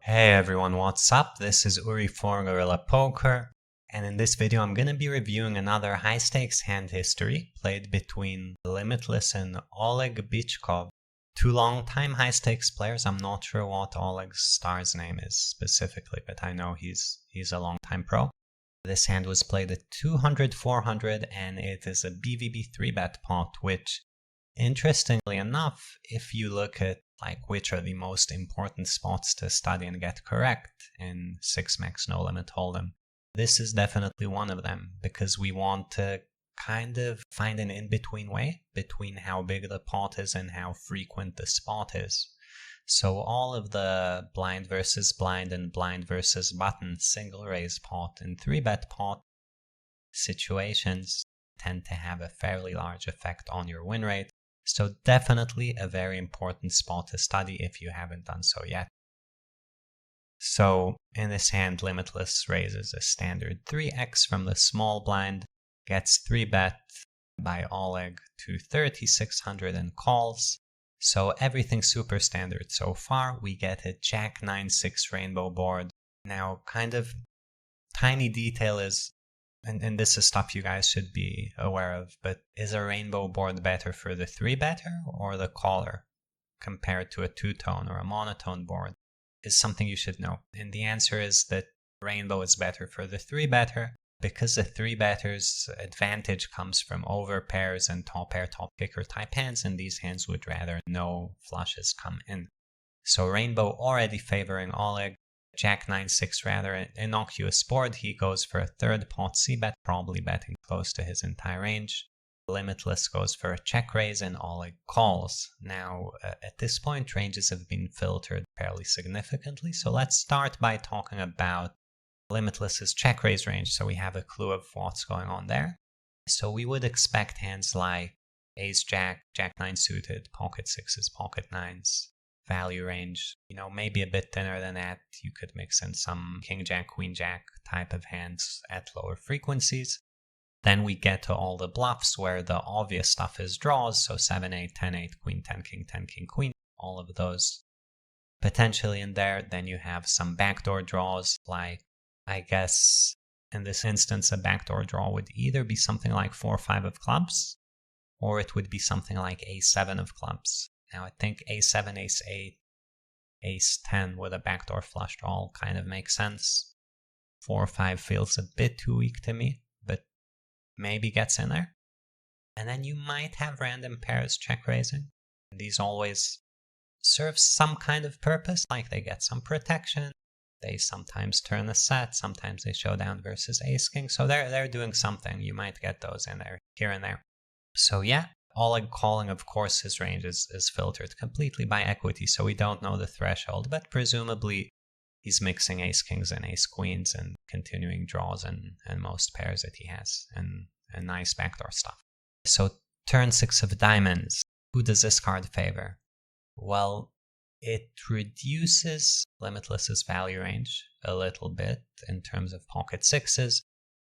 Hey everyone, what's up? This is Uri for Gorilla Poker, and in this video I'm going to be reviewing another high-stakes hand history played between Limitless and Oleg Bychkov, two long-time high-stakes players. I'm not sure what Oleg's star's name is specifically, but I know he's a long-time pro. This hand was played at 200-400, and it is a BVB 3-bet pot, which, interestingly enough, if you look at which are the most important spots to study and get correct in 6-max no limit hold'em, this is definitely one of them, because we want to kind of find an in-between way between how big the pot is and how frequent the spot is. So all of the blind versus blind and blind versus button single raise pot and 3-bet pot situations tend to have a fairly large effect on your win rate. So definitely a very important spot to study if you haven't done so yet. So in this hand, Limitless raises a standard 3x from the small blind, gets 3-bet by Oleg to 3600 and calls. So everything's super standard so far. We get a Jack 9-6 rainbow board. Now, kind of tiny detail is, and this is stuff you guys should be aware of, but is a rainbow board better for the 3-better or the caller compared to a two-tone or a monotone board is something you should know. And the answer is that rainbow is better for the 3-better because the 3-better's advantage comes from over pairs and top pair, top kicker type hands, and these hands would rather no flushes come in. So rainbow already favoring Oleg. Jack 9-6 rather innocuous board. He goes for a third pot c-bet, probably betting close to his entire range. Limitless goes for a check raise and Oleg calls. Now, at this point, ranges have been filtered fairly significantly, so let's start by talking about Limitless's check raise range so we have a clue of what's going on there. So we would expect hands like Ace-Jack, Jack-9 suited, pocket sixes, pocket nines, value range, maybe a bit thinner than that. You could mix in some King-Jack, Queen-Jack type of hands at lower frequencies. Then we get to all the bluffs where the obvious stuff is draws, so 7-8, 10-8, Queen-10, King-10, King-Queen, all of those potentially in there. Then you have some backdoor draws, like, I guess, in this instance, a backdoor draw would either be something like 4-5 of clubs, or it would be something like Ace-7 of clubs. Now, I think Ace-7, Ace-8, Ace-10 with a backdoor flush draw all kind of makes sense. 4-5 feels a bit too weak to me, but maybe gets in there. And then you might have random pairs check raising. These always serve some kind of purpose, like they get some protection. They sometimes turn a set, sometimes they show down versus Ace-King. So they're doing something. You might get those in there, here and there. So yeah. Oleg calling, of course, his range is filtered completely by equity, so we don't know the threshold, but presumably he's mixing ace-kings and ace-queens and continuing draws and most pairs that he has, and nice backdoor stuff. So turn 6 of diamonds. Who does this card favor? Well, it reduces Limitless's value range a little bit in terms of pocket sixes.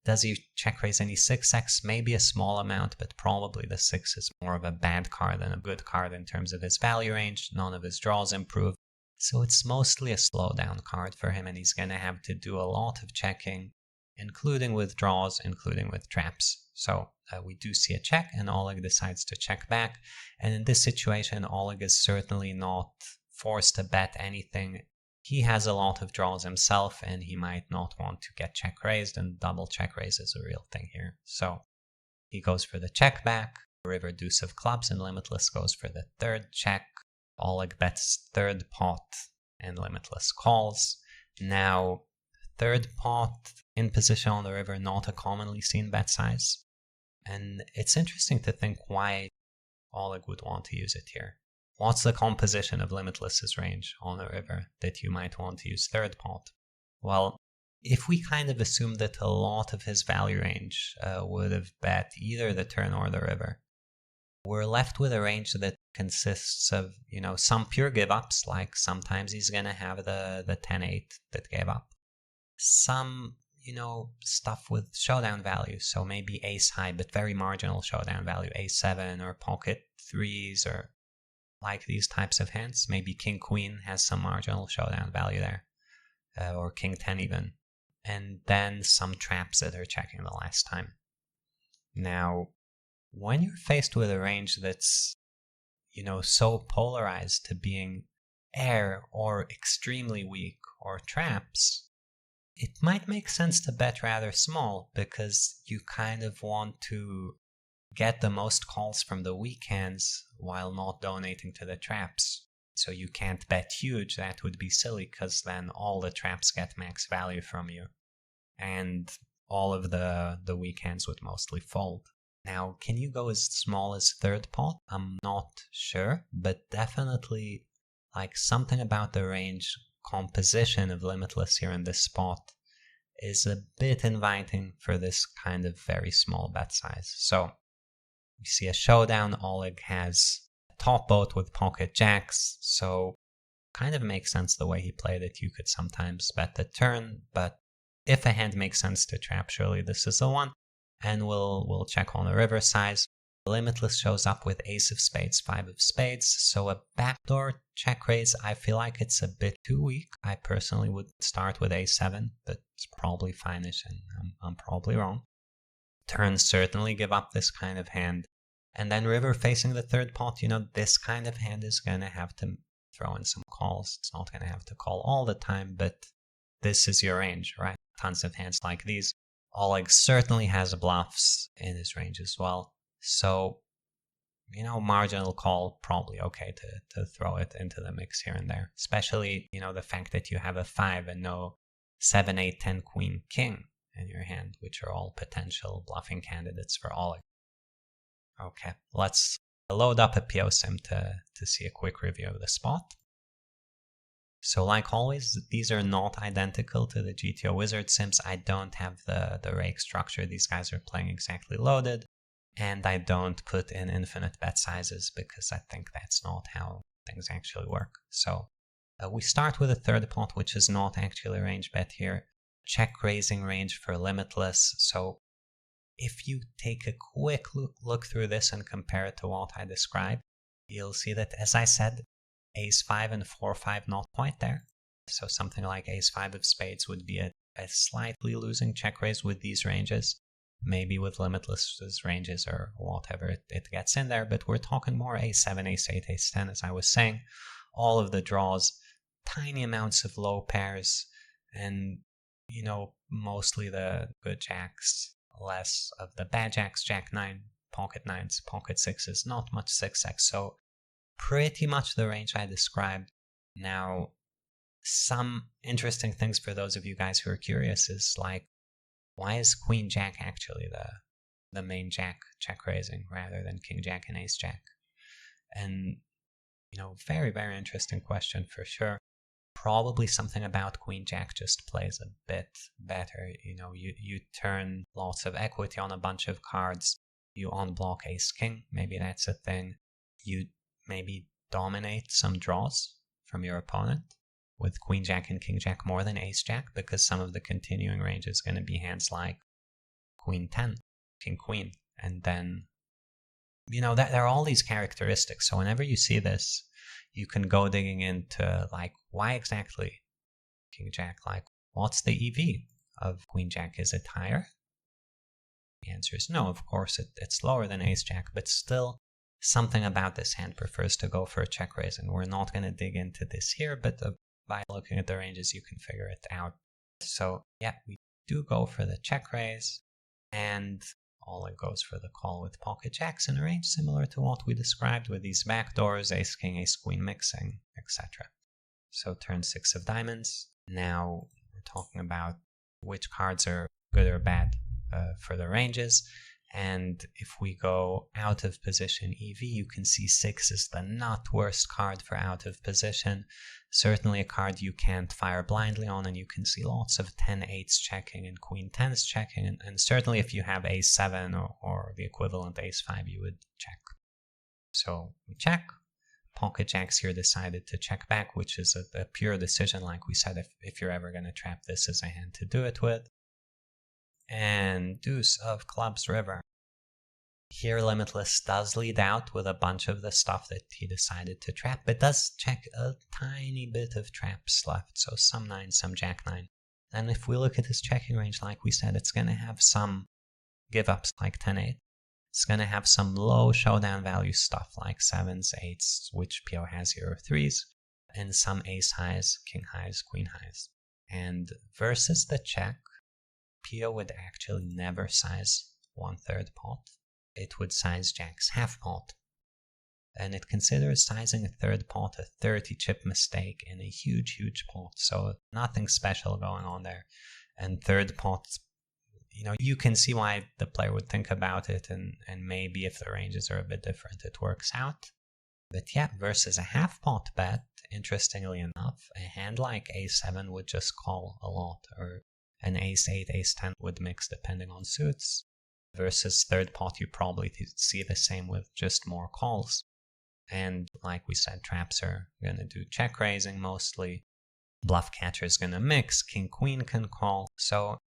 Does he check raise any 6x? Maybe a small amount, but probably the 6 is more of a bad card than a good card in terms of his value range. None of his draws improve. So it's mostly a slowdown card for him, and he's going to have to do a lot of checking, including with draws, including with traps. So we do see a check, and Oleg decides to check back. And in this situation, Oleg is certainly not forced to bet anything. He has a lot of draws himself, and he might not want to get check raised, and double check raise is a real thing here. So he goes for the check back, river deuce of clubs, and Limitless goes for the third check. Oleg bets third pot, and Limitless calls. Now, third pot in position on the river, not a commonly seen bet size. And it's interesting to think why Oleg would want to use it here. What's the composition of Limitless's range on the river that you might want to use third pot? Well, if we kind of assume that a lot of his value range would have bet either the turn or the river, we're left with a range that consists of, some pure give-ups, like sometimes he's going to have the 10-8 that gave up. Some, stuff with showdown value, so maybe ace high, but very marginal showdown value, ace 7 or pocket 3s or like these types of hands. Maybe King Queen has some marginal showdown value there, or King 10 even. And then some traps that are checking the last time. Now, when you're faced with a range that's, so polarized to being air or extremely weak or traps, it might make sense to bet rather small because you kind of want to get the most calls from the weak hands while not donating to the traps. So you can't bet huge, that would be silly because then all the traps get max value from you. And all of the weak hands would mostly fold. Now, can you go as small as third pot? I'm not sure, but definitely like something about the range composition of Limitless here in this spot is a bit inviting for this kind of very small bet size. So we see a showdown. Oleg has a top boat with pocket jacks, so kind of makes sense the way he played it. You could sometimes bet the turn, but if a hand makes sense to trap, surely this is the one. And we'll check on the river size. Limitless shows up with ace of spades, 5 of spades, so a backdoor check raise, I feel like it's a bit too weak. I personally would start with a7, but it's probably fine-ish, and I'm probably wrong. Turns certainly give up this kind of hand. And then river facing the third pot, this kind of hand is going to have to throw in some calls. It's not going to have to call all the time, but this is your range, right? Tons of hands like these. Oleg certainly has bluffs in his range as well. So, marginal call, probably okay to throw it into the mix here and there. Especially, the fact that you have a 5 and no 7, 8, 10, Queen, King in your hand, which are all potential bluffing candidates for Oleg. Okay, let's load up a PioSim to see a quick review of the spot. So like always, these are not identical to the GTO Wizard sims. I don't have the rake structure. These guys are playing exactly loaded. And I don't put in infinite bet sizes because I think that's not how things actually work. So we start with a third pot, which is not actually a range bet here. Check raising range for Limitless. So if you take a quick look through this and compare it to what I described, you'll see that, as I said, ace-5 and 4-5 not quite there. So something like ace-5 of spades would be a slightly losing check raise with these ranges. Maybe with Limitless's ranges or whatever it gets in there, but we're talking more ace-7, ace-8, ace-10, as I was saying. All of the draws, tiny amounts of low pairs, and, mostly the good jacks, less of the bad jacks, jack-9, pocket 9s, pocket 6s, not much 6x. So pretty much the range I described. Now, some interesting things for those of you guys who are curious is like, why is Queen Jack actually the main jack check raising rather than King Jack and Ace Jack? And, very, very interesting question for sure. Probably something about Queen Jack just plays a bit better. You turn lots of equity on a bunch of cards. You unblock Ace King. Maybe that's a thing. You maybe dominate some draws from your opponent with Queen Jack and King Jack more than Ace Jack, because some of the continuing range is going to be hands like Queen 10, King Queen, and then, there are all these characteristics. So whenever you see this, you can go digging into, like, why exactly King Jack? Like, what's the EV of Queen Jack? Is it higher? The answer is no, of course, it's lower than Ace Jack, but still, something about this hand prefers to go for a check raise, and we're not going to dig into this here, but by looking at the ranges, you can figure it out. So yeah, we do go for the check raise, and Oleg goes for the call with pocket jacks in a range similar to what we described with these backdoors, ace king, ace queen mixing, etc. So turn 6 of diamonds. Now we're talking about which cards are good or bad for the ranges. And if we go out of position EV, you can see 6 is the not worst card for out of position. Certainly a card you can't fire blindly on, and you can see lots of 10-8s checking and Queen 10s checking. And certainly if you have Ace-7 or the equivalent Ace-5, you would check. So we check. Pocket jacks here decided to check back, which is a pure decision. Like we said, if you're ever going to trap, this is a hand to do it with. And deuce of clubs river. Here Limitless does lead out with a bunch of the stuff that he decided to trap, but does check a tiny bit of traps left, so some 9, some jack 9. And if we look at his checking range, like we said, it's going to have some give-ups like 10-8. It's going to have some low showdown value stuff like 7s, 8s, which PO has here, or 3s, and some ace highs, king highs, queen highs. And versus the check, PO would actually never size 1/3 pot. It would size jack's half pot. And it considers sizing a third pot a 30 chip mistake in a huge, huge pot. So nothing special going on there. And third pot, you can see why the player would think about it, and maybe if the ranges are a bit different, it works out. But yeah, versus a half pot bet, interestingly enough, a hand like a7 would just call a lot, or an ace8, ace10 would mix depending on suits. Versus third pot, you probably see the same with just more calls. And like we said, traps are going to do check raising mostly. Bluff catcher is going to mix, king queen can call. So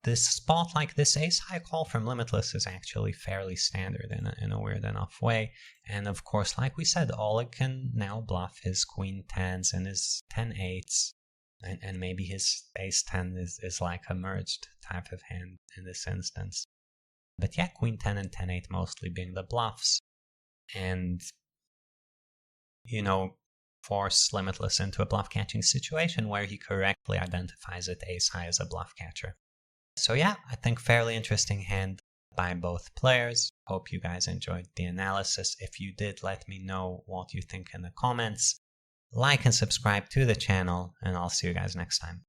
this spot, like this ace high call from Limitless, is actually fairly standard in a weird enough way. And of course, like we said, Oleg can now bluff his queen 10s and his 10-8s. And maybe his ace 10 is like a merged type of hand in this instance. But yeah, queen 10 and 10-8 mostly being the bluffs. And, force Limitless into a bluff catching situation where he correctly identifies that ace high as a bluff catcher. So yeah, I think fairly interesting hand by both players. Hope you guys enjoyed the analysis. If you did, let me know what you think in the comments. Like and subscribe to the channel, and I'll see you guys next time.